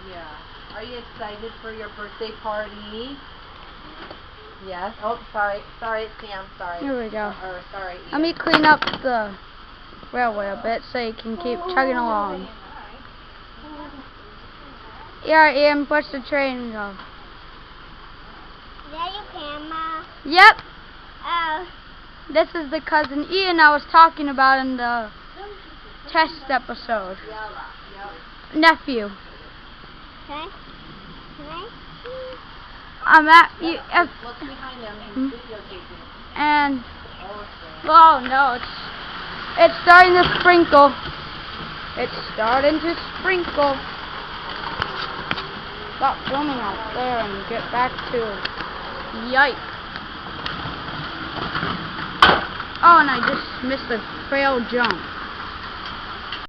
Yeah. Are you excited for your birthday party? Yes. Oh, sorry. Sorry, Sam. Sorry. Here we go. Sorry, Ian. Let me clean up the railway a bit so you can keep chugging along. Yeah, Ian, push the train go. Is that your camera? Yep. Oh. This is the cousin Ian I was talking about in the test episode. Nephew. Okay. I'm at you. Look behind them. He's videotaping. And oh no, it's starting to sprinkle. It's starting to sprinkle. Stop filming out there and get back to yikes. Oh, and I just missed a trail jump.